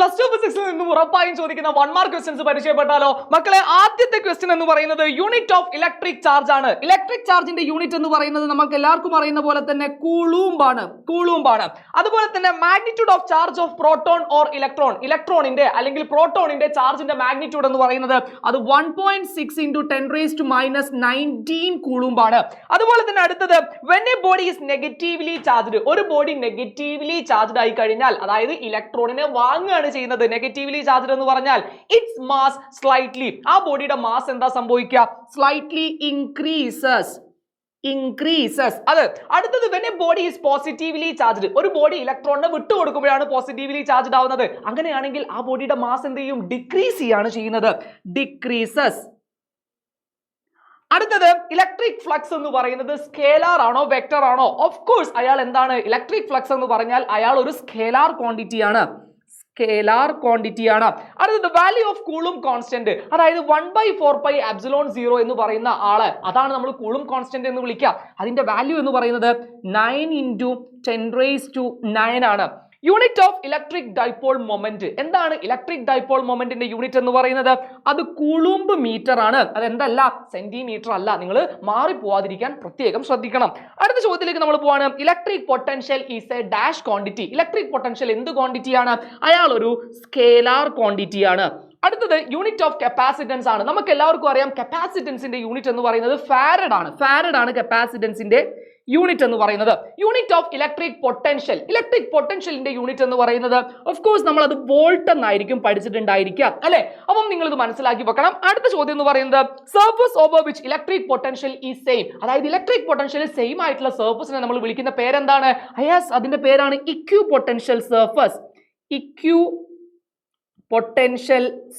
Plus two ഫിസിക്സിൽ നിന്നും ഉറപ്പായും ചോദിക്കുന്ന 1 മാർക്ക് ക്വസ്റ്റ്യൻസ് പരിചയപ്പെട്ടാലോ മക്കളെ? ആദ്യത്തെ ക്വസ്റ്റ്യൻ എന്ന് പറയുന്നത് യൂണിറ്റ് ഓഫ് ഇലക്ട്രിക് ചാർജ് ആണ്. ഇലക്ട്രിക് ചാർജിന്റെ യൂണിറ്റ് എന്ന് പറയുന്നത് നമുക്ക് എല്ലാവർക്കും അറിയുന്ന പോലെ തന്നെ കൂളൂംബ് ആണ്. അതുപോലെ തന്നെ magnitude of charge of proton or electron, ഇലക്ട്രോണിന്റെ അല്ലെങ്കിൽ പ്രോട്ടോണിന്റെ ചാർജിന്റെ മാഗ്നിറ്റ്യൂഡ് എന്ന് പറയുന്നത് അത് 1.6 into 10⁻⁻19 കൂളൂംബ് ആണ്. അതുപോലെ തന്നെ അടുത്തത് when a body is negatively charged, ഒരു ബോഡി നെഗറ്റീവ്ലി ചാർജ്ഡ് ആയി കഴിഞ്ഞാൽ, അതായത് ഇലക്ട്രോണിനെ വാങ്ങുകയാണ് ചെയ്യുന്നത്. നെഗറ്റീവ്ലി ചാർജ്ഡ് എന്ന് പറഞ്ഞാൽ ഇറ്റ്സ് മാസ് സ്ലൈറ്റ്ലി, ആ ബോഡിയുടെ മാസ് എന്താ സംഭവിക്കുക? Slightly increases. അത് അടുത്തത് when a body is positively charged, ഒരു ബോഡി ഇലക്ട്രോണിനെ വിട്ടുകൊടുക്കുമ്പോഴാണ് പോസിറ്റീവ്ലി ചാർജ്ഡ് ആവുന്നത്. അങ്ങനെയാണെങ്കിൽ ആ ബോഡിയുടെ മാസ് എന്ത് ചെയ്യും? ഡിക്രീസ് ചെയ്യാണ് ചെയ്യുന്നത്, ഡിക്രീസസ്. അടുത്തത് ഇലക്ട്രിക് ഫ്ലക്സ് എന്ന് പറയുന്നത് സ്കേലാർ ആണോ വെക്ടർ ആണോ? ഓഫ് കോഴ്സ് അയാൾ എന്താണ്? ഇലക്ട്രിക് ഫ്ലക്സ് എന്ന് പറഞ്ഞാൽ അയാൾ ഒരു സ്കേലാർ ക്വാണ്ടിറ്റി ആണ്. അടുത്തത് വാല്യൂ ഓഫ് കൂളും കോൺസ്റ്റന്റ്, അതായത് 1/4πε0 എന്ന് പറയുന്ന ആള്, അതാണ് നമ്മൾ കൂളും കോൺസ്റ്റന്റ് എന്ന് വിളിക്കുക. അതിന്റെ വാല്യൂ എന്ന് പറയുന്നത് 9 × 10⁹ ആണ്. Unit of electric dipole moment, എന്താണ് ഇലക്ട്രിക് ഡൈപോൾ മൊമെന്റിന്റെ യൂണിറ്റ് എന്ന് പറയുന്നത്? അത് കൂളൂംബ് മീറ്റർ ആണ്. അതെന്തല്ല? സെന്റിമീറ്റർ അല്ല. നിങ്ങൾ മാറിപ്പോവാതിരിക്കാൻ പ്രത്യേകം ശ്രദ്ധിക്കണം. അടുത്ത ചോദ്യത്തിലേക്ക് നമ്മൾ പോവാണ്. Electric potential is A dash quantity. Electric potential എന്ത് ക്വാണ്ടിറ്റി ആണ്? അയാൾ ഒരു സ്കേലാർ ക്വാണ്ടിറ്റി ആണ്. അടുത്തത് യൂണിറ്റ് ഓഫ് കപ്പാസിറ്റൻസ് ആണ്. നമുക്ക് എല്ലാവർക്കും അറിയാം കപ്പാസിറ്റൻസിന്റെ യൂണിറ്റ് എന്ന് പറയുന്നത് ഫാരഡ് ആണ് കപ്പാസിറ്റൻസിന്റെ യൂണിറ്റ് എന്ന് പറയുന്നത്. യൂണിറ്റ് ഓഫ് ഇലക്ട്രിക് പൊട്ടൻഷ്യലിന്റെ യൂണിറ്റ് എന്ന് പറയുന്നത് ഓഫ് കോഴ്സ് നമ്മൾ അത് വോൾട്ട് എന്നായിരിക്കും പഠിച്ചിട്ടുണ്ടായിരിക്കുക, അല്ലെ? അപ്പം നിങ്ങൾ ഇത് മനസ്സിലാക്കി വെക്കണം. അടുത്ത ചോദ്യം എന്ന് പറയുന്നത് surface over which electric potential is same, അതായത് ഇലക്ട്രിക് പൊട്ടൻഷ്യൽ സെയിം ആയിട്ടുള്ള സർഫസിനെ നമ്മൾ വിളിക്കുന്ന പേരെന്താണ്? യെസ്, അതിന്റെ പേരാണ് ഇക്യു പൊട്ടൻഷ്യൽ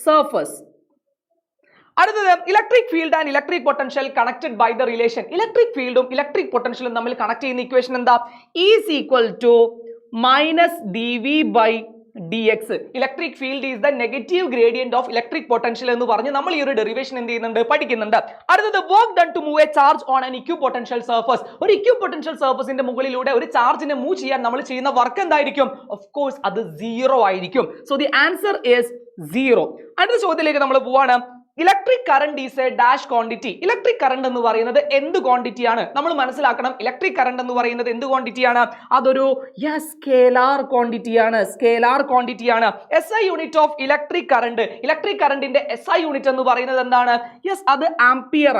സർഫസ്. അടുത്തത് electric field and electric potential connected by the relation. Electric ഫീൽഡും ഇലക്ട്രിക് പൊട്ടൻഷ്യലും തമ്മിൽ കണക്ട് ചെയ്യുന്ന ഇക്വേഷൻ എന്താ? Is equal to -dV/dx. Electric field is the negative gradient of electric potential എന്ന് പറഞ്ഞ് നമ്മൾ ഈ ഒരു ഡെറിവേഷൻ എന്ത് ചെയ്യുന്നുണ്ട്? പഠിക്കുന്നുണ്ട്. അടുത്തത് work done to move a charge on an equipotential surface. ഒരു ഇക്യു പൊട്ടൻഷ്യൽ സർഫസിന്റെ മുകളിലൂടെ ഒരു ചാർജിനെ മൂവ് ചെയ്യാൻ നമ്മൾ ചെയ്യുന്ന വർക്ക് എന്തായിരിക്കും? ഓഫ് കോഴ്സ് അത് 0 ആയിരിക്കും. So the answer is 0. അടുത്ത ചോദ്യത്തിലേക്ക് നമ്മൾ പോവാണ്. Electric current is A dash quantity. Electric current എന്ന് പറയുന്നത് എന്ത് ക്വാണ്ടിറ്റി ആണ്? നമ്മൾ മനസ്സിലാക്കണം. ഇലക്ട്രിക് കറന്റ് എന്ന് പറയുന്നത് എന്ത് ക്വാണ്ടിറ്റി ആണ്? അതൊരു സ്കേലാർ ക്വാണ്ടിറ്റി ആണ്. SI യൂണിറ്റ് ഓഫ് ഇലക്ട്രിക് കറന്റിന്റെ SI യൂണിറ്റ് എന്ന് പറയുന്നത് എന്താണ്? യെസ്, അത് ആംപിയർ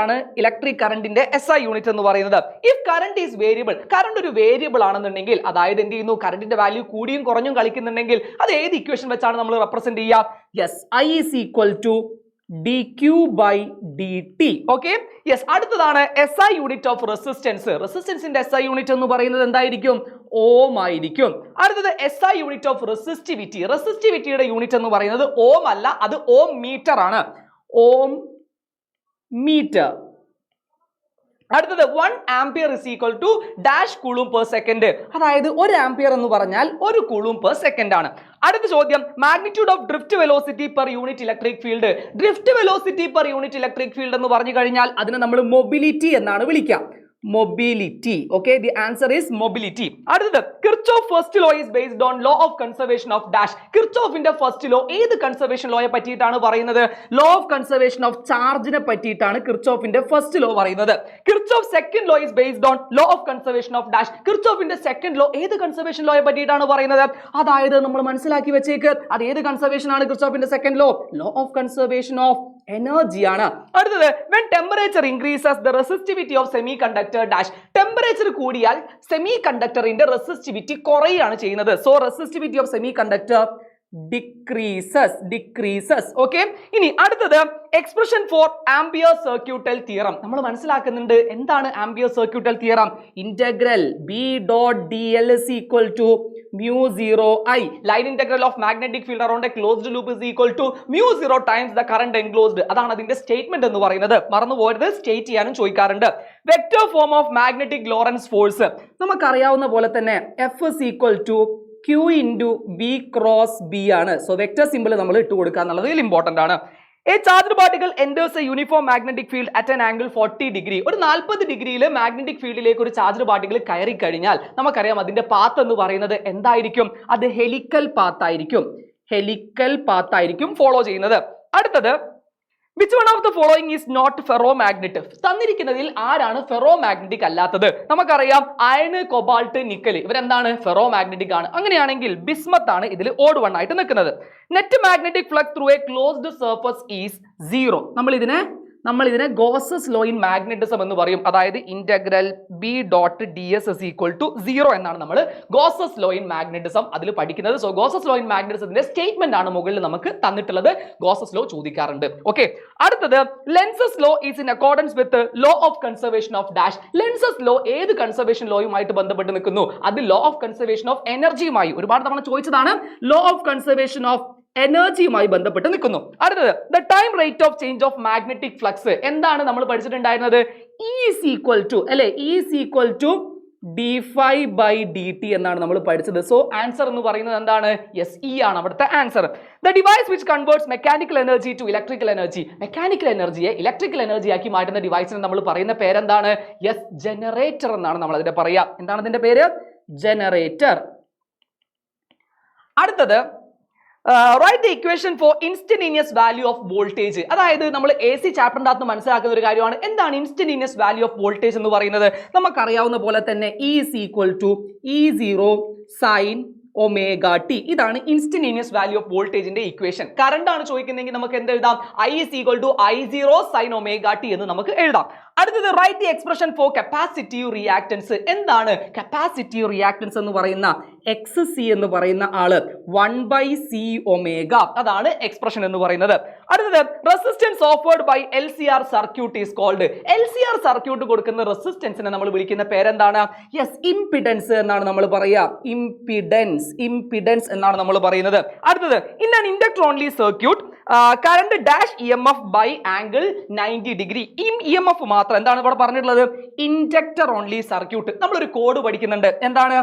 ആണ് ഇലക്ട്രിക് കറന്റിന്റെ SI യൂണിറ്റ് എന്ന് പറയുന്നത്. If current is variable, current ഒരു വേരിയബിൾ ആണെന്നുണ്ടെങ്കിൽ, അതായത് എന്ത് ചെയ്യുന്നു? കറന്റിന്റെ വാല്യൂ കൂടിയും കുറഞ്ഞും കളിക്കുന്നുണ്ടെങ്കിൽ അത് ഏത് ഇക്വേഷൻ വെച്ചാണ് നമ്മൾ റെപ്രസെന്റ് ചെയ്യുക? Yes, I is equal to dQ/dt. Okay, yes. അടുത്തതാണ് SI യൂണിറ്റ് ഓഫ് റെസിസ്റ്റൻസിന്റെ SI യൂണിറ്റ് എന്ന് പറയുന്നത് എന്തായിരിക്കും? ഓം ആയിരിക്കും. അടുത്തത് SI യൂണിറ്റ് ഓഫ് റെസിസ്റ്റിവിറ്റിയുടെ യൂണിറ്റ് എന്ന് പറയുന്നത് ഓം അല്ല, അത് ഓം മീറ്റർ ആണ്. Ohm metre. അടുത്തത് 1 ampere is equal to dash coulomb per second, അതായത് 1 ആംപിയർ എന്ന് പറഞ്ഞാൽ 1 കൂളും പെർ സെക്കൻഡ് ആണ്. അടുത്ത ചോദ്യം magnitude of drift velocity per unit electric field. Drift velocity per unit electric field എന്ന് പറഞ്ഞു കഴിഞ്ഞാൽ അതിനെ നമ്മൾ മൊബിലിറ്റി എന്നാണ് വിളിക്കുക. Okay, the answer is mobility. അടുത്തത് Kirchhoff first law is based on law of conservation of dash. കിർച്ചോഫിന്റെ first law ഏത് കൺസർവേഷൻ ലോയെ പറ്റിയിട്ടാണ് പറയുന്നത്? ലോ ഓഫ് കൺസർവേഷൻ ഓഫ് ചാർജിനെ പറ്റിയിട്ടാണ് കിർച്ചോഫിന്റെ ഫസ്റ്റ് ലോ പറയുന്നത്. Kirchhoff second law is based on law of conservation of dash. കിർച്ചോഫിന്റെ സെക്കൻഡ് ലോ ഏത് കൺസർവേഷൻ ലോയെ പറ്റിയിട്ടാണ് പറയുന്നത്? അതായത് നമ്മൾ മനസ്സിലാക്കി വെച്ചേക്ക്, അത് ഏത് കൺസർവേഷൻ ആണ്? കിർച്ചോഫിന്റെ second law of conservation of energy ആണ്. അടുത്തത് when temperature increases the resistivity of semiconductor dash. Temperature കൂടിയാൽ സെമി കണ്ടക്ടറിന്റെ റെസിസ്റ്റിവിറ്റി കുറയാണ് ചെയ്യുന്നത്. So resistivity of semiconductor decreases. Okay, ഇനി അടുത്തത് expression for ampere circuital theorem. നമ്മൾ മനസ്സിലാക്കുന്നുണ്ട് എന്താണ് ampere circuital theorem? Integral B.dl is equal to μ0I. Line integral of magnetic field around a closed loop is equal to μ0 times the current enclosed. അതാണ് അതിന്റെ statement എന്ന് പറയുന്നത്. മറന്നു പോകരുത്, state ചെയ്യാനും ചോദിക്കാറുണ്ട്. Vector form of magnetic Lorentz force നമുക്കറിയാവുന്ന പോലെ തന്നെ F is equal to Q into V cross B ആണ്. സോ വെക്റ്റർ സിമ്പിൾ നമ്മൾ ഇട്ട് കൊടുക്കുക എന്നുള്ളത് ഇതിൽ ഇമ്പോർട്ടന്റ് ആണ്. A charged particle enters a uniform magnetic field at an angle 40 degree. ഒരു 40 ഡിഗ്രിയിൽ മാഗ്നറ്റിക് ഫീൽഡിലേക്ക് ഒരു ചാർജ്ഡ് പാർട്ടിക്കിൾ കയറി കഴിഞ്ഞാൽ നമുക്കറിയാം അതിന്റെ പാത്ത് എന്ന് പറയുന്നത് എന്തായിരിക്കും? അത് ഹെലിക്കൽ പാത്ത് ആയിരിക്കും. ഹെലിക്കൽ പാത്ത് ആയിരിക്കും ഫോളോ ചെയ്യുന്നത്. അടുത്തത് which one of the following is not ferromagnet? തന്നിരിക്കുന്നതിൽ ആരാണ് ഫെറോമാഗ്നറ്റിക് അല്ലാത്തത്? നമുക്കറിയാം അയൺ, കൊബാൾട്ട്, നിക്കൽ ഇവരെന്താണ്? ഫെറോമാഗ്നറ്റിക് ആണ്. അങ്ങനെയാണെങ്കിൽ ബിസ്മത്ത് ആണ് ഇതിൽ ഓഡ് വൺ ആയിട്ട് നിൽക്കുന്നത്. Net magnetic flux through A closed surface is 0. നമ്മൾ ഇതിനെ ഗോസസ് ലോ ഇൻ മാഗ്നറ്റിസം എന്ന് പറയും. അതായത് integral B dot D S is equal to 0 എന്നാണ് നമ്മൾ ഗോസസ് ലോ ഇൻ മാഗ്നറ്റിസം അതിൽ പഠിക്കുന്നത്. സോ ഗോസസ് ലോ ഇൻ മാഗ്നറ്റിസത്തിന്റെ സ്റ്റേറ്റ്മെന്റ് ആണ് മുകളിൽ നമുക്ക് തന്നിട്ടുള്ളത്. ഗോസസ് ലോ ചോദിക്കാറുണ്ട്. ഓക്കെ, അടുത്തത് Lenz's law is in accordance with law of conservation of dash. Lenz's law ഏത് കൺസർവേഷൻ ലോയുമായിട്ട് ബന്ധപ്പെട്ട് നിൽക്കുന്നു? അത് ലോ ഓഫ് കൺസർവേഷൻ ഓഫ് എനർജിയുമായി ഒരുപാട് തവണ ചോദിച്ചതാണ്. ലോ ഓഫ് കൺസർവേഷൻ ഓഫ് എനർജിയുമായി ബന്ധപ്പെട്ട് നിൽക്കുന്നു. അടുത്തത് the time rate of change of magnetic flux എന്താണ് നമ്മൾ പഠിച്ചിട്ടുണ്ടായിരുന്നത്? ഈസ് ഈക്വൽ ടു അല്ലെ, ഈസ് ഈക്വൽ ടു d∅dt എന്നാണ് നമ്മൾ പഠിച്ചത്. സോ ആൻസർ എന്ന് പറയുന്നത് എന്താണ്? യെസ്, ഇ ആണ് അവിടുത്തെ answer. The device which converts mechanical energy to electrical energy. Mechanical എനർജിയെ ഇലക്ട്രിക്കൽ എനർജി ആക്കി മാറ്റുന്ന ഡിവൈസിന് നമ്മൾ പറയുന്ന പേരെന്താണ്? യെസ്, ജനറേറ്റർ എന്നാണ് നമ്മൾ അതിന്റെ പറയാ. എന്താണ് അതിന്റെ പേര്? ജനറേറ്റർ. അടുത്തത് write the equation for instantaneous value of voltage. അതായത് നമ്മൾ AC ചാപ്റ്ററിന്റെ അകത്ത് മനസ്സിലാക്കുന്ന ഒരു കാര്യമാണ് എന്താണ് ഇൻസ്റ്റന്റേനിയസ് വാല്യൂ ഓഫ് വോൾട്ടേജ് എന്ന് പറയുന്നത്. നമുക്കറിയാവുന്ന പോലെ തന്നെ E is equal to E0 sin omega T. ഇതാണ് ഇൻസ്റ്റന്റേനിയസ് വാല്യൂ ഓഫ് വോൾട്ടേജിന്റെ ഇക്വേഷൻ. കറണ്ട് ആണ് ചോദിക്കുന്നതെങ്കിൽ നമുക്ക് എന്ത് എഴുതാം? I is equal to I0 sin omega t എന്ന് നമുക്ക് എഴുതാം. അടുത്തത് write the expression for capacitive reactance. എന്താണ് കപ്പാസിറ്റീവ് റിയാക്ടൻസ് എന്ന് പറയുന്ന XC എന്ന് പറയുന്ന ആള് 1/C ഒമേഗ, അതാണ് എക്സ്പ്രഷൻ എന്ന് പറയുന്നത്. അടുത്തത് resistance offered by LCR circuit is called. LCR circuit കൊടുക്കുന്ന റെസിസ്റ്റൻസിനെ നമ്മൾ വിളിക്കുന്ന പേരെന്താണ്? യെസ്, ഇംപിഡൻസ് എന്നാണ് നമ്മൾ പറയുക. ഇംപിഡൻസ് എന്നാണ് നമ്മൾ പറയുന്നത്. അടുത്തത് in an inductor only circuit current dash EMF by angle 90 degree. ഈ EMF മാത്രം എന്താണ് ഇവിടെ പറഞ്ഞിട്ടുള്ളത്? Inductor only circuit. നമ്മളൊരു കോഡ് പഠിക്കുന്നുണ്ട്. എന്താണ്?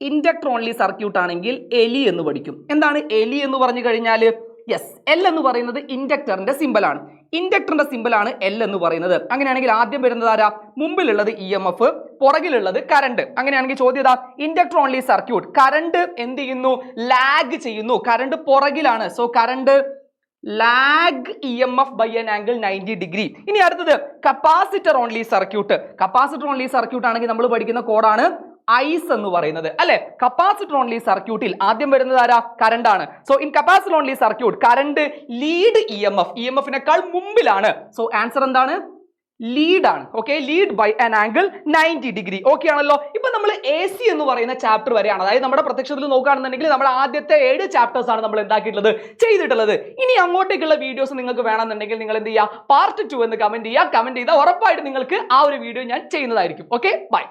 ഇൻഡക്ടർ ഓൺലി സർക്യൂട്ട് ആണെങ്കിൽ എലി എന്ന് പഠിക്കും. എന്താണ് എലി എന്ന് പറഞ്ഞു കഴിഞ്ഞാൽ? യെസ്, എൽ എന്ന് പറയുന്നത് ഇൻഡക്ടറിന്റെ സിമ്പൽ ആണ്. ഇൻഡക്ടറിന്റെ സിമ്പൽ ആണ് എൽ എന്ന് പറയുന്നത്. അങ്ങനെയാണെങ്കിൽ ആദ്യം വരുന്നത് ആരാ? മുമ്പിലുള്ളത് EMF, പുറകിലുള്ളത് കറണ്ട്. അങ്ങനെയാണെങ്കിൽ ചോദ്യം ഇതാ, ഇൻഡക്ടർ ഓൺലി സർക്യൂട്ട് കറണ്ട് എന്ത് ചെയ്യുന്നു? ലാഗ് ചെയ്യുന്നു. കറണ്ട് പുറകിലാണ്. So current lag EMF by an angle 90 degree. ഇനി അടുത്തത് capacitor only circuit. Capacitor only circuit ആണെങ്കിൽ നമ്മൾ പഠിക്കുന്ന കോഡാണ് ഐസ് എന്ന് പറയുന്നത് അല്ലെ. കപ്പാസിറ്റർ ഓൺലി സർക്യൂട്ടിൽ ആദ്യം വരുന്നത് ആരാ? കറണ്ട് ആണ്. So in capacitor only circuit current lead EMF-നേക്കാൾ മുമ്പിലാണ്. സോ ആൻസർ എന്താണ്? ലീഡ് ആണ്. Okay, lead by an angle 90 degree. Okay ആണല്ലോ. ഇപ്പൊ നമ്മൾ AC എന്ന് പറയുന്ന ചാപ്റ്റർ വരെയാണ്. അതായത് നമ്മുടെ പ്രത്യക്ഷത്തിൽ നോക്കുകയാണെന്നുണ്ടെങ്കിൽ നമ്മുടെ ആദ്യത്തെ 7 ചാപ്റ്റേഴ്സ് ആണ് നമ്മൾ എന്താക്കിയിട്ടുള്ളത്, ചെയ്തിട്ടുള്ളത്. ഇനി അങ്ങോട്ടേക്കുള്ള വീഡിയോസ് നിങ്ങൾക്ക് വേണമെന്നുണ്ടെങ്കിൽ നിങ്ങൾ എന്ത് ചെയ്യുക? പാർട്ട് 2 എന്ന് കമന്റ് ചെയ്യുക. കമന്റ് ചെയ്താൽ ഉറപ്പായിട്ട് നിങ്ങൾക്ക് ആ ഒരു വീഡിയോ ഞാൻ ചെയ്യുന്നതായിരിക്കും. Okay, by.